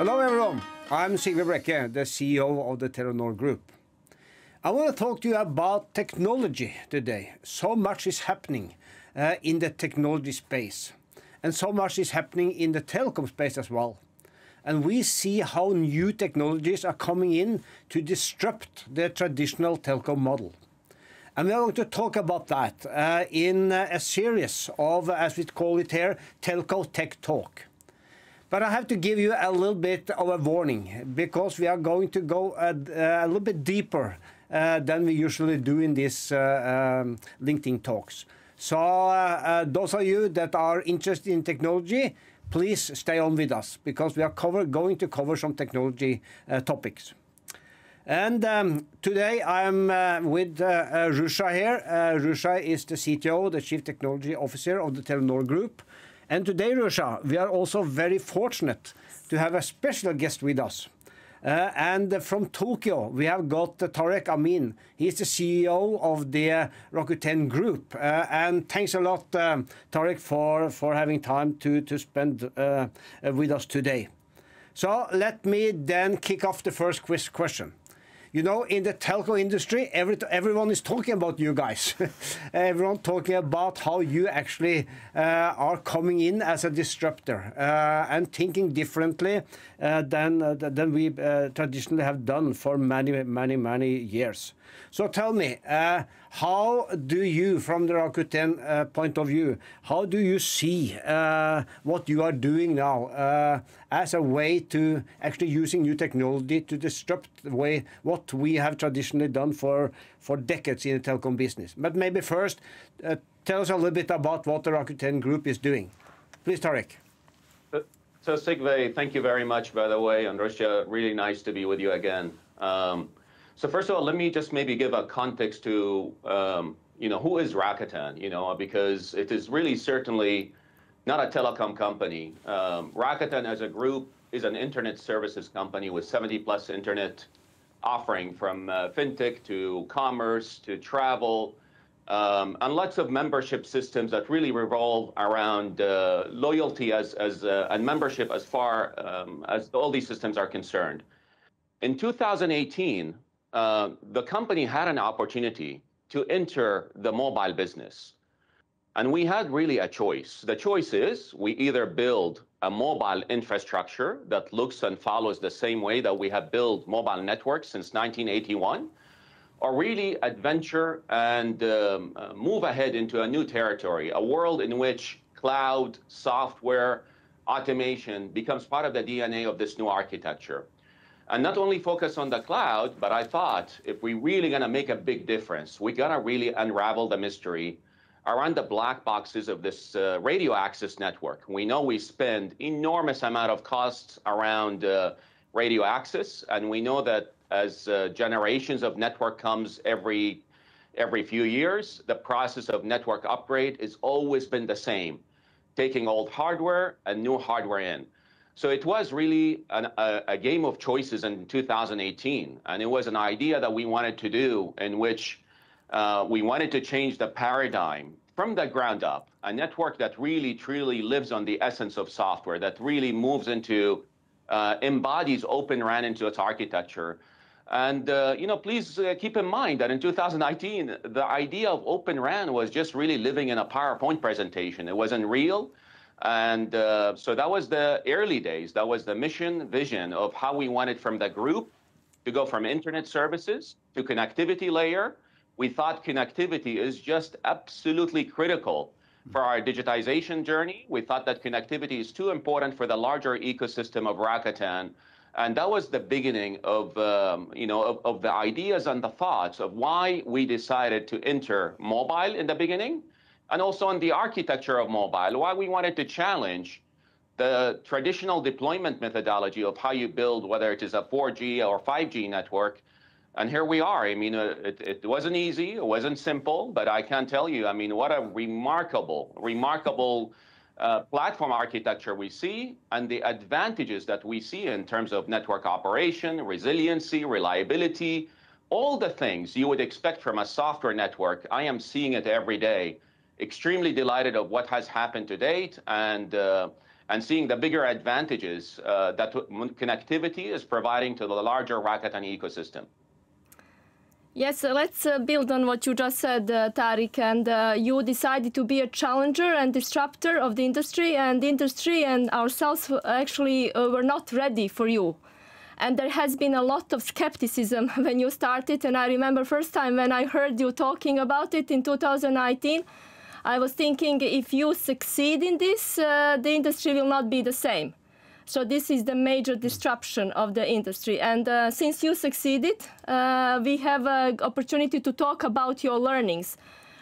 Hello everyone, I'm Sigve Brekke, the CEO of the Telenor Group. I want to talk to you about technology today. So much is happening in the technology space, and so much is happening in the telecom space as well. And we see how new technologies are coming in to disrupt the traditional telco model. And we are going to talk about that in a series of, as we call it here, Telco Tech Talk. But I have to give you a little bit of a warning, because we are going to go a little bit deeper than we usually do in these LinkedIn talks. So those of you that are interested in technology, please stay on with us, because we are going to cover some technology topics. And today I'm with Ruza here. Ruza is the CTO, the Chief Technology Officer of the Telenor Group. And today, Ruza, we are also very fortunate to have a special guest with us. And from Tokyo, we have got Tareq Amin. He's the CEO of the Rakuten Group. And thanks a lot, Tareq, for having time to spend with us today. So let me then kick off the first question. You know, in the telco industry, everyone is talking about you guys. Everyone talking about how you actually are coming in as a disruptor and thinking differently than we traditionally have done for many years. So tell me, how do you, from the Rakuten point of view, how do you see what you are doing now as a way to actually using new technology to disrupt the way what we have traditionally done for decades in the telecom business? But maybe first, tell us a little bit about what the Rakuten Group is doing. Please, Tareq. So Sigve, thank you very much, by the way, and Ruza, really nice to be with you again. So first of all, let me just maybe give a context to, who is Rakuten, because it is really certainly not a telecom company. Rakuten as a group is an internet services company with 70+ internet offering, from fintech to commerce to travel, and lots of membership systems that really revolve around loyalty and membership as far as all these systems are concerned. In 2018, the company had an opportunity to enter the mobile business. And we had really a choice. The choice is we either build a mobile infrastructure that looks and follows the same way that we have built mobile networks since 1981, or really adventure and move ahead into a new territory, a world in which cloud, software, automation becomes part of the DNA of this new architecture. And not only focus on the cloud, but I thought if we really gonna make a big difference, we gotta really unravel the mystery around the black boxes of this radio access network. We know we spend enormous amount of costs around radio access, and we know that as generations of network comes every few years, the process of network upgrade has always been the same, taking old hardware and new hardware in. So it was really a game of choices in 2018, and it was an idea that we wanted to do in which we wanted to change the paradigm from the ground up, a network that really truly lives on the essence of software, that really moves into, embodies Open RAN into its architecture. And please keep in mind that in 2019, the idea of Open RAN was just really living in a PowerPoint presentation. It wasn't real. And so that was the early days. That was the mission, vision of how we wanted from the group to go from internet services to connectivity layer. We thought connectivity is just absolutely critical for our digitization journey. We thought that connectivity is too important for the larger ecosystem of Rakuten. And that was the beginning of the ideas and the thoughts of why we decided to enter mobile in the beginning, and also on the architecture of mobile, why we wanted to challenge the traditional deployment methodology of how you build, whether it is a 4G or 5G network. And here we are. I mean, it wasn't easy, it wasn't simple, but I can tell you, I mean, what a remarkable platform architecture we see, and the advantages that we see in terms of network operation, resiliency, reliability, all the things you would expect from a software network. I am seeing it every day. Extremely delighted of what has happened to date, and and seeing the bigger advantages that connectivity is providing to the larger Rakuten ecosystem. Yes, let's build on what you just said, Tareq. And you decided to be a challenger and disruptor of the industry, and the industry and ourselves actually were not ready for you. And there has been a lot of skepticism when you started. And I remember first time when I heard you talking about it in 2019, I was thinking if you succeed in this, the industry will not be the same. So this is the major disruption of the industry. And since you succeeded, we have an opportunity to talk about your learnings.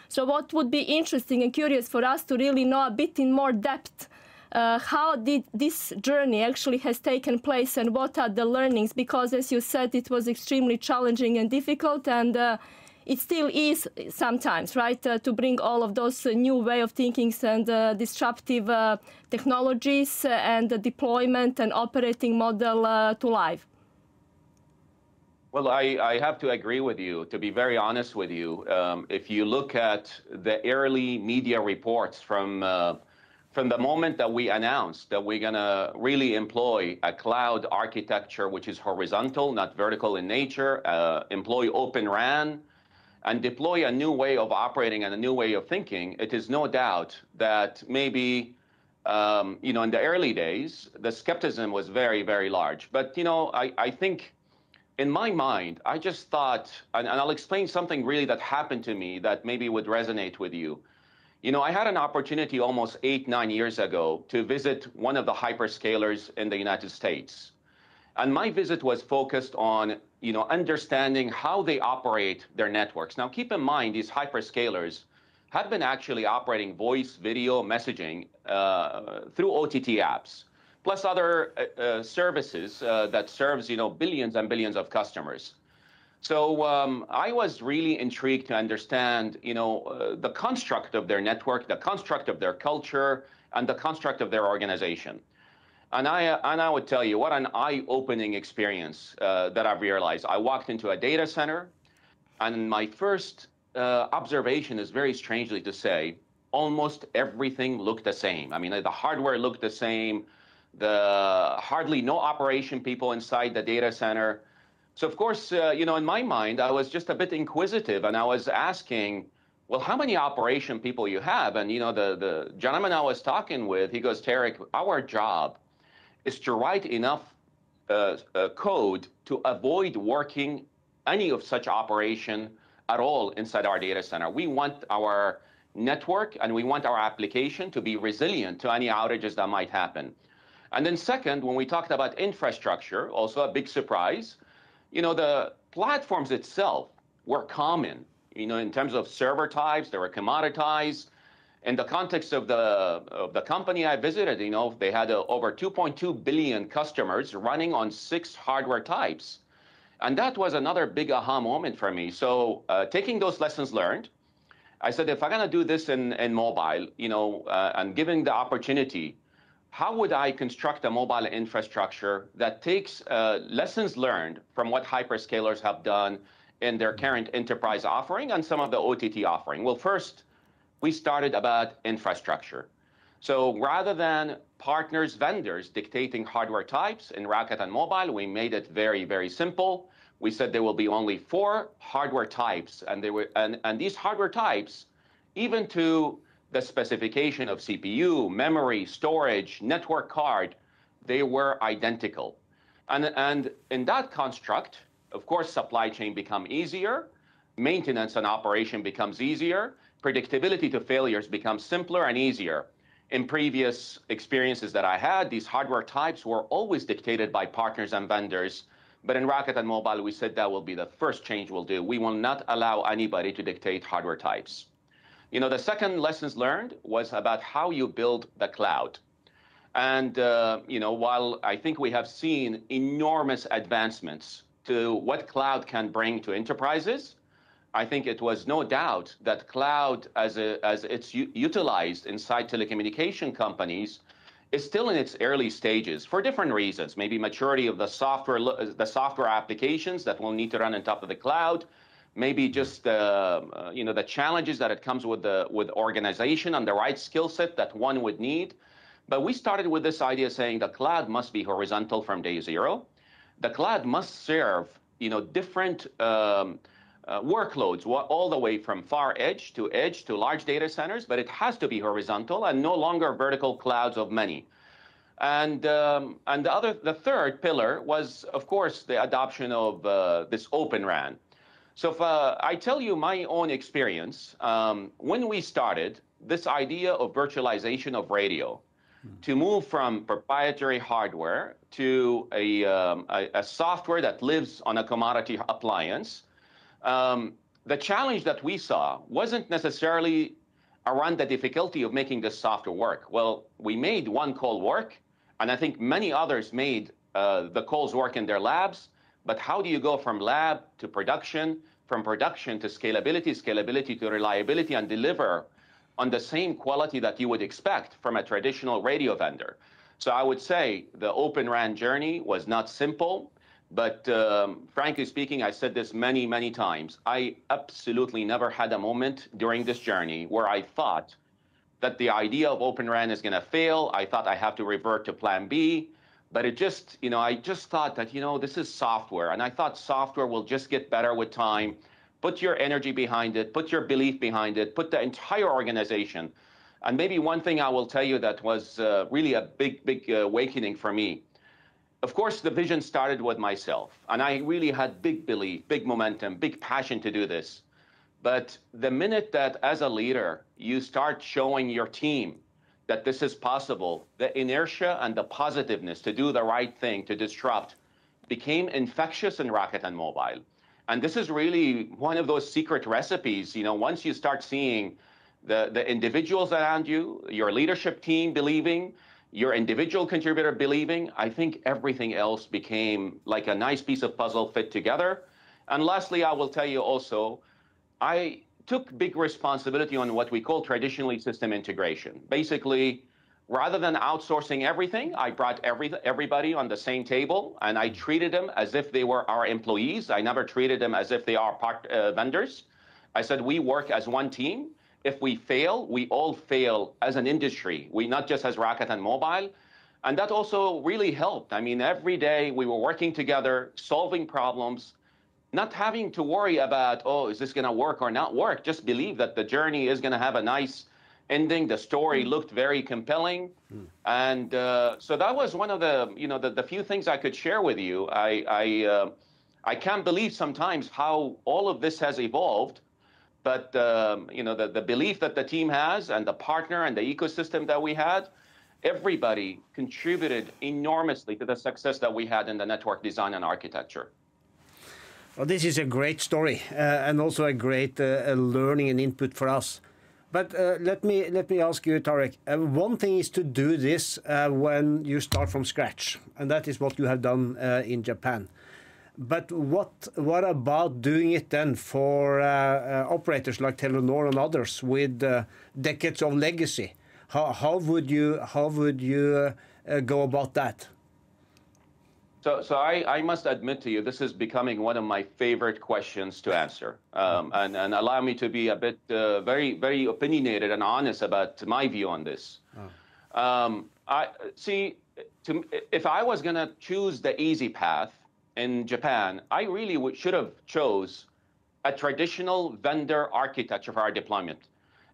So what would be interesting and curious for us to really know a bit in more depth, how did this journey actually has taken place and what are the learnings? Because as you said, it was extremely challenging and difficult, and it still is sometimes, right, to bring all of those new way of thinking and disruptive technologies and the deployment and operating model to life. Well, I have to agree with you. To be very honest with you, if you look at the early media reports from the moment that we announced that we're going to really employ a cloud architecture which is horizontal, not vertical in nature, employ Open RAN, and deploy a new way of operating and a new way of thinking, it is no doubt that maybe, in the early days, the skepticism was very, very large. But, I think in my mind, I just thought, and I'll explain something really that happened to me that maybe would resonate with you. I had an opportunity almost 8-9 years ago to visit one of the hyperscalers in the United States. And my visit was focused on, understanding how they operate their networks. Now, keep in mind, these hyperscalers have been actually operating voice, video, messaging through OTT apps, plus other services that serves, billions and billions of customers. So I was really intrigued to understand, the construct of their network, the construct of their culture, and the construct of their organization. And I would tell you, what an eye-opening experience that I've realized. I walked into a data center, and my first observation is, very strangely to say, almost everything looked the same. I mean, the hardware looked the same, hardly no operation people inside the data center. So, of course, in my mind, I was just a bit inquisitive, and I was asking, well, how many operation people you have? And, the gentleman I was talking with, he goes, Tareq, our job is to write enough code to avoid working any of such operation at all inside our data center. We want our network and we want our application to be resilient to any outages that might happen. And then second, when we talked about infrastructure, also a big surprise, the platforms itself were common, in terms of server types, they were commoditized. In the context of the company I visited, they had over 2.2 billion customers running on 6 hardware types. And that was another big aha moment for me. So taking those lessons learned, I said, if I'm going to do this in mobile, and given the opportunity, how would I construct a mobile infrastructure that takes lessons learned from what hyperscalers have done in their current enterprise offering and some of the OTT offering? Well, first, we started about infrastructure. So rather than partners, vendors dictating hardware types in Rakuten Mobile, we made it very, very simple. We said there will be only 4 hardware types, and these hardware types, even to the specification of CPU, memory, storage, network card, they were identical. And in that construct, of course, supply chain become easier, maintenance and operation becomes easier, predictability to failures becomes simpler and easier. In previous experiences that I had, these hardware types were always dictated by partners and vendors. But in Rakuten Mobile, we said that will be the first change we'll do. We will not allow anybody to dictate hardware types. The second lessons learned was about how you build the cloud. And, while I think we have seen enormous advancements to what cloud can bring to enterprises, I think it was no doubt that cloud, as it's utilized inside telecommunication companies, is still in its early stages for different reasons. Maybe maturity of the software applications that will need to run on top of the cloud. Maybe just the challenges that it comes with organization and the right skill set that one would need. But we started with this idea saying the cloud must be horizontal from day zero. The cloud must serve, different workloads, all the way from far edge to large data centers, but it has to be horizontal and no longer vertical clouds of many. And the third pillar was, of course, the adoption of this Open RAN. So if I tell you my own experience, when we started, this idea of virtualization of radio, to move from proprietary hardware to a software that lives on a commodity appliance, the challenge that we saw wasn't necessarily around the difficulty of making this software work. Well, we made one call work, and I think many others made the calls work in their labs. But how do you go from lab to production, from production to scalability, scalability to reliability, and deliver on the same quality that you would expect from a traditional radio vendor? So I would say the Open RAN journey was not simple, but frankly speaking, I said this many, many times, I absolutely never had a moment during this journey where I thought that the idea of Open RAN is going to fail. I thought I have to revert to plan B. But it just, I just thought that, this is software. And I thought software will just get better with time. Put your energy behind it, put your belief behind it, put the entire organization. And maybe one thing I will tell you that was really a big, big awakening for me. Of course, the vision started with myself. And I really had big belief, big momentum, big passion to do this. But the minute that as a leader, you start showing your team that this is possible, the inertia and the positiveness to do the right thing, to disrupt, became infectious in Rakuten Mobile. And this is really one of those secret recipes. Once you start seeing the individuals around you, your leadership team believing, your individual contributor believing, I think everything else became like a nice piece of puzzle fit together. And lastly, I will tell you also, I took big responsibility on what we call traditionally system integration. Basically, rather than outsourcing everything, I brought everybody on the same table, and I treated them as if they were our employees. I never treated them as if they are vendors. I said, we work as one team. If we fail, we all fail as an industry. We not just as Rakuten Mobile. And that also really helped. I mean, every day we were working together, solving problems, not having to worry about, oh, is this going to work or not work? Just believe that the journey is going to have a nice ending. The story looked very compelling. And so that was one of the, the few things I could share with you. I can't believe sometimes how all of this has evolved. But, the belief that the team has and the partner and the ecosystem that we had, everybody contributed enormously to the success that we had in the network design and architecture. Well, this is a great story and also a great learning and input for us. But let me ask you, Tareq. One thing is to do this when you start from scratch, and that is what you have done in Japan. But what about doing it then for operators like Telenor and others with decades of legacy? How would you go about that? So I must admit to you, this is becoming one of my favorite questions to answer, and allow me to be a bit very, very opinionated and honest about my view on this. If I was going to choose the easy path in Japan, I really should have chose a traditional vendor architecture for our deployment.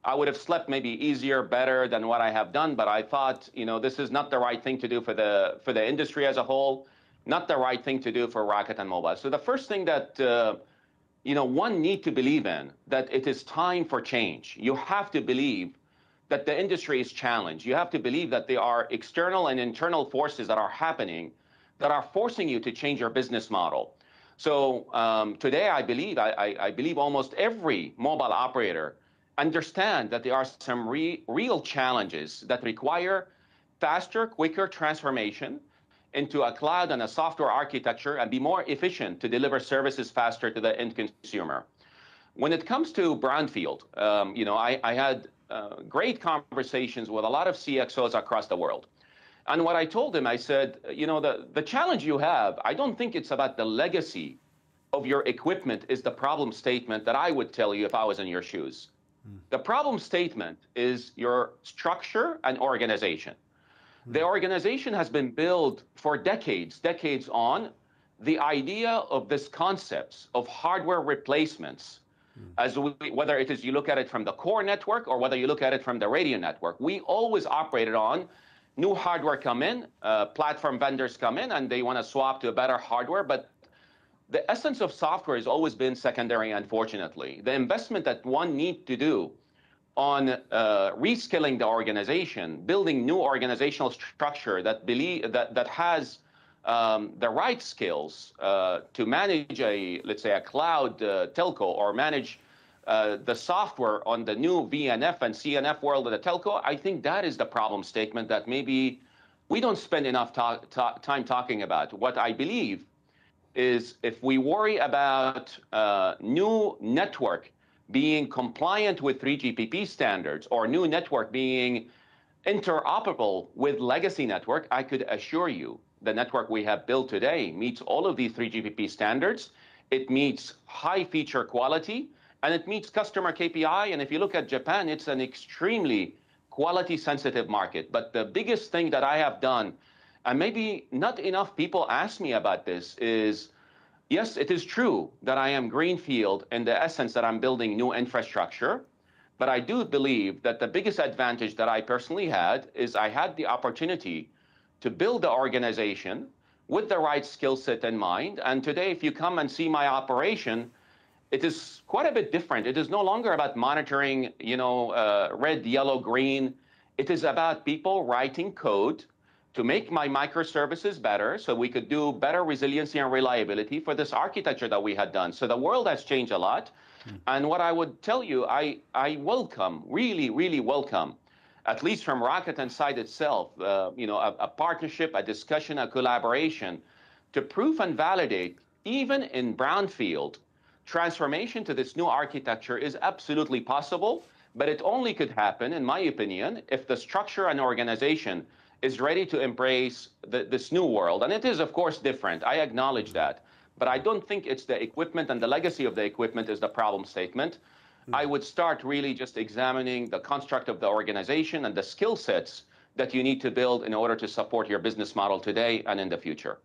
I would have slept maybe easier, better than what I have done, but I thought, this is not the right thing to do for the industry as a whole. Not the right thing to do for Rakuten Mobile. So the first thing that one need to believe in, that it is time for change. You have to believe that the industry is challenged. You have to believe that there are external and internal forces that are happening that are forcing you to change your business model. So today, I believe almost every mobile operator understand that there are some real challenges that require faster, quicker transformation into a cloud and a software architecture and be more efficient to deliver services faster to the end consumer. When it comes to brownfield, I had great conversations with a lot of CXOs across the world. And what I told them, I said, the challenge you have, I don't think it's about the legacy of your equipment is the problem statement that I would tell you if I was in your shoes. The problem statement is your structure and organization. The organization has been built for decades on the idea of this concepts of hardware replacements, whether it is you look at it from the core network or whether you look at it from the radio network. We always operated on new hardware come in, platform vendors come in, and they want to swap to a better hardware. But the essence of software has always been secondary, unfortunately. The investment that one needs to do on reskilling the organization, building new organizational structure that has the right skills to manage let's say a cloud telco, or manage the software on the new VNF and CNF world of the telco. I think that is the problem statement that maybe we don't spend enough time talking about. What I believe is, if we worry about new network being compliant with 3GPP standards, or new network being interoperable with legacy network, I could assure you the network we have built today meets all of these 3GPP standards. It meets high feature quality, and it meets customer KPI. And if you look at Japan, it's an extremely quality sensitive market. But the biggest thing that I have done, and maybe not enough people ask me about this, is yes, it is true that I am greenfield in the essence that I'm building new infrastructure, but I do believe that the biggest advantage that I personally had is I had the opportunity to build the organization with the right skill set in mind. And today, if you come and see my operation, it is quite a bit different. It is no longer about monitoring, red, yellow, green. It is about people writing code to make my microservices better, so we could do better resiliency and reliability for this architecture that we had done. So the world has changed a lot. And what I would tell you, I welcome, really welcome, at least from Rakuten side itself, a partnership, a discussion, a collaboration to prove and validate, even in brownfield, transformation to this new architecture is absolutely possible, but it only could happen, in my opinion, if the structure and organization is ready to embrace this new world. And it is, of course, different. I acknowledge that. But I don't think it's the equipment and the legacy of the equipment is the problem statement. I would start really just examining the construct of the organization and the skill sets that you need to build in order to support your business model today and in the future.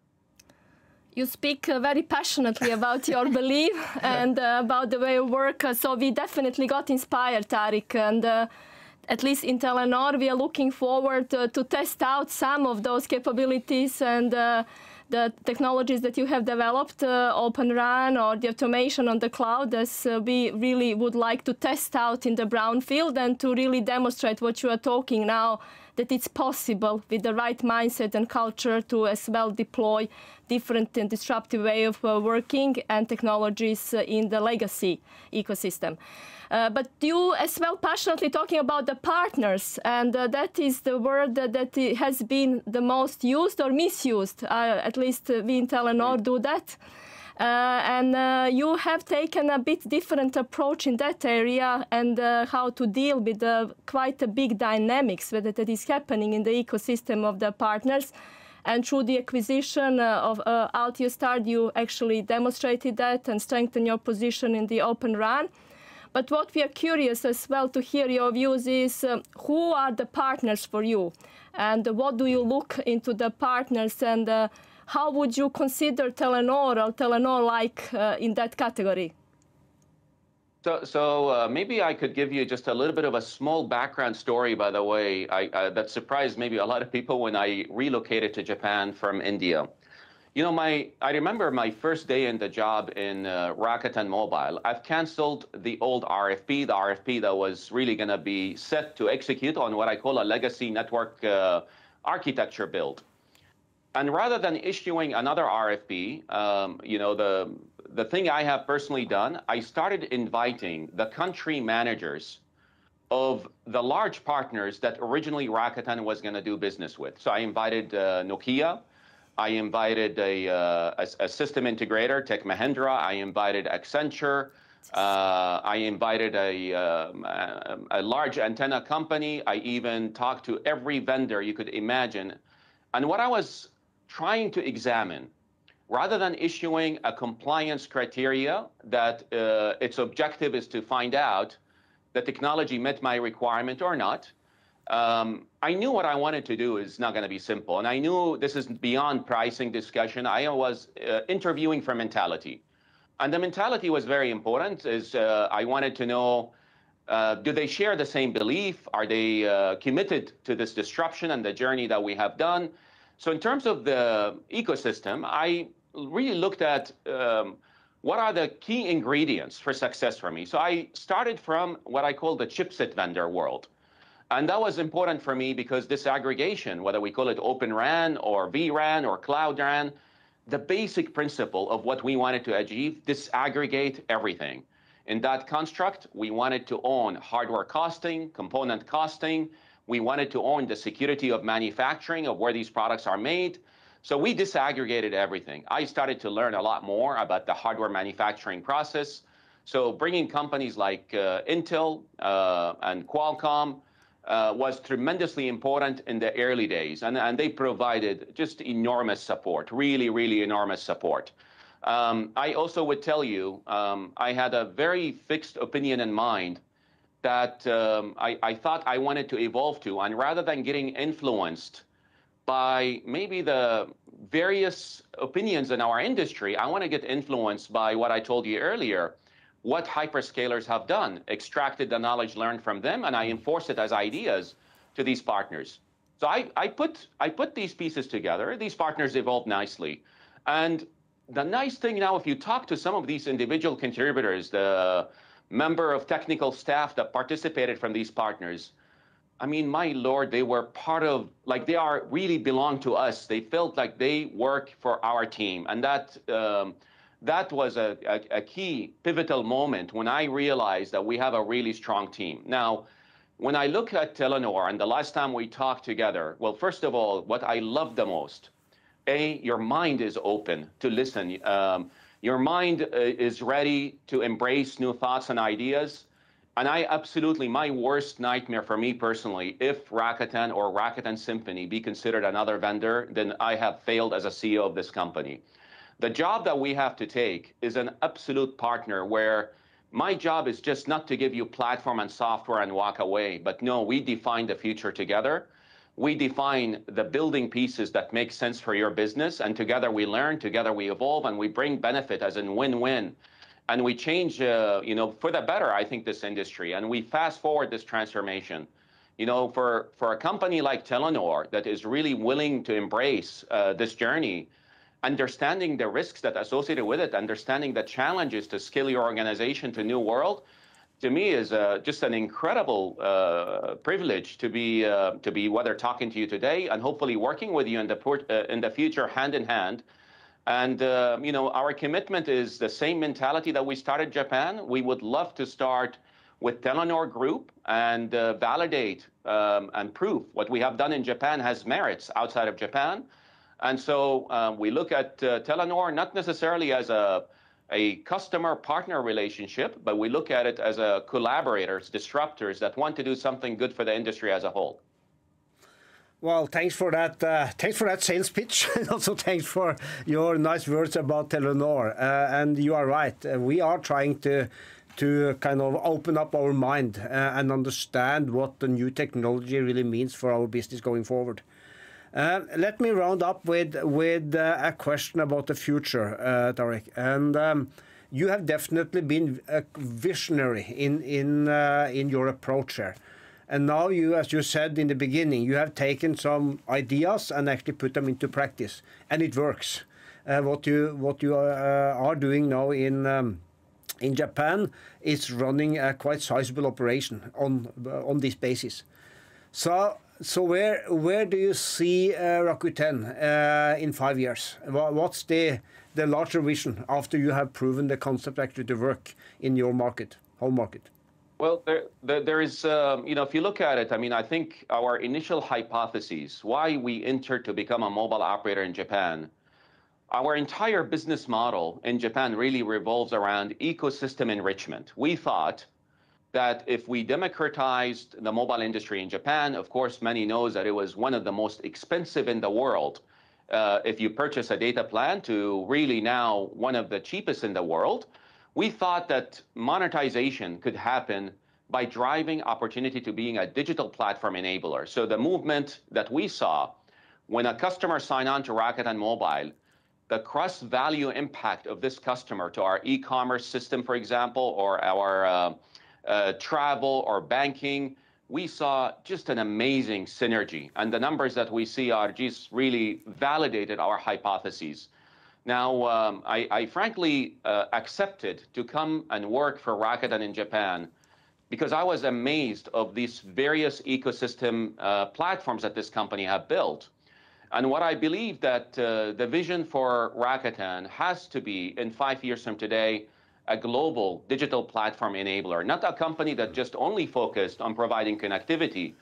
You speak very passionately about your belief and about the way of work. So we definitely got inspired, Tareq. And at least in Telenor, we are looking forward to test out some of those capabilities and the technologies that you have developed, Open RAN or the automation on the cloud, as we really would like to test out in the brownfield and to really demonstrate what you are talking now, that it's possible with the right mindset and culture to as well deploy different and disruptive way of working and technologies in the legacy ecosystem. But you as well passionately talking about the partners, and that is the word that has been the most used or misused. At least we in Telenor do that. And you have taken a bit different approach in that area, and how to deal with quite a big dynamics that is happening in the ecosystem of the partners. And through the acquisition of Altiostar, you actually demonstrated that and strengthened your position in the Open RAN. But what we are curious as well to hear your views is who are the partners for you? And what do you look into the partners, and how would you consider Telenor or Telenor-like in that category? So maybe I could give you just a little bit of a small background story, by the way, that surprised maybe a lot of people when I relocated to Japan from India. You know, I remember my first day in the job in Rakuten Mobile. I've canceled the old RFP, the RFP that was really going to be set to execute on what I call a legacy network architecture build. And rather than issuing another RFP, the thing I have personally done, I started inviting the country managers of the large partners that originally Rakuten was going to do business with. So I invited Nokia. I invited a system integrator, Tech Mahindra. I invited Accenture. I invited a large antenna company. I even talked to every vendor you could imagine. And what I was trying to examine, rather than issuing a compliance criteria that its objective is to find out the technology met my requirement or not, I knew what I wanted to do is not going to be simple. And I knew this is beyond pricing discussion. I was interviewing for mentality. And the mentality was very important. I wanted to know, do they share the same belief? Are they committed to this disruption and the journey that we have done? So in terms of the ecosystem, I really looked at what are the key ingredients for success for me. So I started from what I call the chipset vendor world. And that was important for me because disaggregation, whether we call it Open RAN or vRAN or Cloud RAN, the basic principle of what we wanted to achieve, disaggregate everything. In that construct, we wanted to own hardware costing, component costing. We wanted to own the security of manufacturing of where these products are made. So we disaggregated everything. I started to learn a lot more about the hardware manufacturing process. So bringing companies like Intel and Qualcomm was tremendously important in the early days. And they provided just enormous support, really, really enormous support. I also would tell you, I had a very fixed opinion in mind that I thought I wanted to evolve to. And rather than getting influenced by maybe the various opinions in our industry, I want to get influenced by what I told you earlier, what hyperscalers have done, extracted the knowledge learned from them, and I enforce it as ideas to these partners. So I put these pieces together. These partners evolved nicely. And the nice thing now, if you talk to some of these individual contributors, the member of technical staff that participated from these partners, I mean, my Lord, they were part of, like, they are really belong to us. They felt like they work for our team. And that was a key pivotal moment when I realized that we have a really strong team. Now, when I look at Telenor and the last time we talked together, well, first of all, what I love the most, your mind is open to listen. Your mind is ready to embrace new thoughts and ideas. And I absolutely, my worst nightmare for me personally, if Rakuten or Rakuten Symphony be considered another vendor, then I have failed as a CEO of this company. The job that we have to take is an absolute partner where my job is just not to give you platform and software and walk away, but no, we define the future together. We define the building pieces that make sense for your business, and together we learn, together we evolve, and we bring benefit as in win-win. And we change, for the better, I think, this industry. And we fast forward this transformation. For a company like Telenor that is really willing to embrace this journey, understanding the risks that are associated with it, understanding the challenges to scale your organization to a new world, to me is just an incredible privilege to be whether talking to you today and hopefully working with you in the future hand in hand. And, our commitment is the same mentality that we started Japan. We would love to start with Telenor Group and validate and prove what we have done in Japan has merits outside of Japan. And so we look at Telenor not necessarily as a customer-partner relationship, but we look at it as a collaborators, disruptors that want to do something good for the industry as a whole. Well, thanks for that. Thanks for that sales pitch, and also thanks for your nice words about Telenor. And you are right. We are trying to kind of open up our mind and understand what the new technology really means for our business going forward. Let me round up with a question about the future, Tareq. And you have definitely been a visionary in your approach here. And now you, as you said in the beginning, you have taken some ideas and actually put them into practice, and it works. What you are doing now in Japan is running a quite sizable operation on this basis. So where do you see Rakuten in 5 years? What's the larger vision after you have proven the concept actually to work in your market, home market? Well, there is, if you look at it, I mean, I think our initial hypotheses, why we entered to become a mobile operator in Japan, our entire business model in Japan really revolves around ecosystem enrichment. We thought that if we democratized the mobile industry in Japan, of course, many knows that it was one of the most expensive in the world. If you purchase a data plan to really now one of the cheapest in the world, we thought that monetization could happen by driving opportunity to being a digital platform enabler. So the movement that we saw when a customer signed on to Rakuten Mobile, the cross-value impact of this customer to our e-commerce system, for example, or our travel or banking, we saw just an amazing synergy. And the numbers that we see are just really validated our hypotheses. Now, I frankly accepted to come and work for Rakuten in Japan because I was amazed of these various ecosystem platforms that this company have built. And what I believe that the vision for Rakuten has to be, in 5 years from today, a global digital platform enabler, not a company that just only focused on providing connectivity,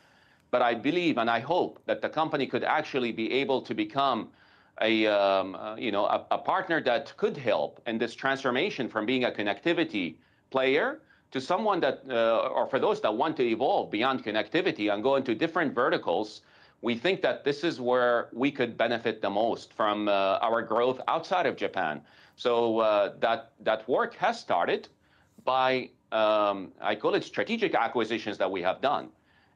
but I believe and I hope that the company could actually be able to become a partner that could help in this transformation from being a connectivity player to someone that, or for those that want to evolve beyond connectivity and go into different verticals. We think that this is where we could benefit the most from our growth outside of Japan. So that work has started by, I call it strategic acquisitions that we have done.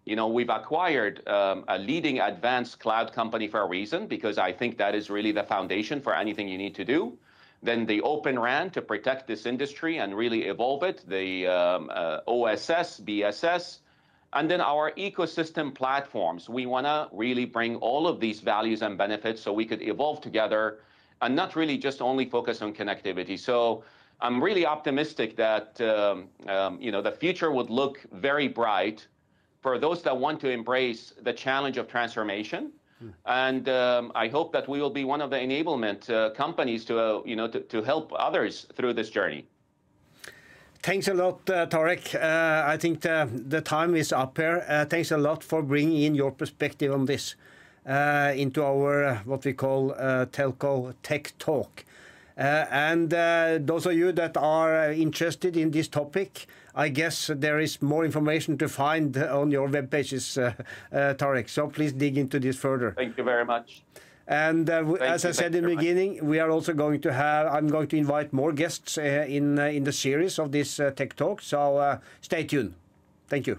You know, we've acquired a leading advanced cloud company for a reason, because I think that is really the foundation for anything you need to do. Then the Open RAN to protect this industry and really evolve it, the OSS, BSS, and then our ecosystem platforms. We want to really bring all of these values and benefits so we could evolve together and not really just only focus on connectivity. So I'm really optimistic that the future would look very bright for those that want to embrace the challenge of transformation. And I hope that we will be one of the enablement companies to help others through this journey. Thanks a lot, Tareq. I think the time is up here. Thanks a lot for bringing in your perspective on this into our what we call Telco Tech Talk. And those of you that are interested in this topic, I guess there is more information to find on your web pages, Tareq. So please dig into this further. Thank you very much. And as I said in the beginning, we are also going to have, I'm going to invite more guests in the series of this Tech Talk. So stay tuned. Thank you.